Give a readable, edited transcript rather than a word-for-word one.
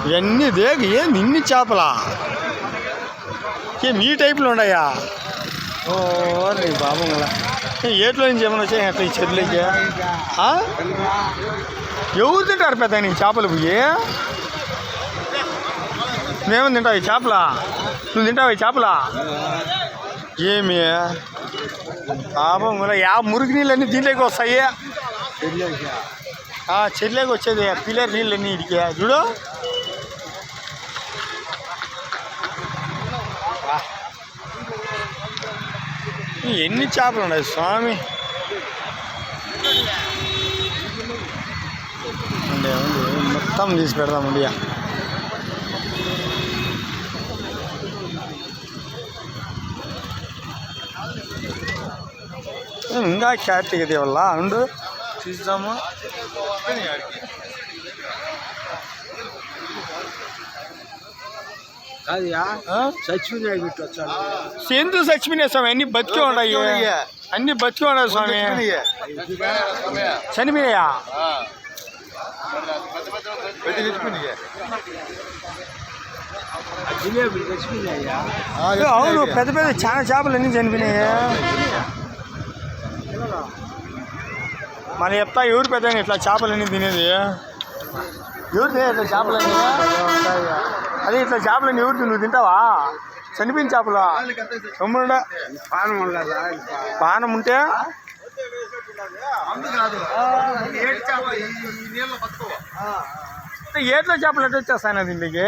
ఇవన్నీ దేగు ఏంది ఇన్ని చేపలా మీ టైప్లో ఉన్నాయా? ఓ నీ బాబులా ఏట్లో నుంచి ఏమైనా వచ్చాయి అట్లా ఈ చెట్లకి ఎవరు తింటారు పెద్ద నీ చేపలు పోయి? నువ్వేమో తింటావు ఈ చేపలా? నువ్వు తింటావు ఈ చేపలా? ఏమి పాపం మురికి నీళ్ళన్నీ దీంట్లోకి వస్తాయి. చెట్లోకి వచ్చేది పిల్లర్ నీళ్ళన్నీ ఇడికి చూడు. ఎన్ని చేపలు ఉన్నాయి స్వామి. మొత్తం తీసి పెడదామండి. ఇంకా క్యారెట్ ఇది వల్ల అండు తీద్దాము. ఎందుకు చచ్చిపోయినాయి స్వామి? అన్ని బతికే ఉన్నాయి, అన్ని బతికే ఉన్నాయి స్వామి. చనిపోయాయా? అవును, పెద్ద పెద్ద చాలా చేపలు అన్నీ చనిపోయినాయి. మన చెప్తా ఎవరు పెద్ద ఇట్లా చేపలన్నీ తినేది? ఎవరు తినే ఇట్లా చేపలన్నీ? అదే ఇట్లా చేపలన్నీ ఎవరు నువ్వు తింటావా? చనిపోయిన చేపలు పానం ఉంటే ఏట్లో చేపలు ఎట్లా వచ్చేస్తాయి దీనికి?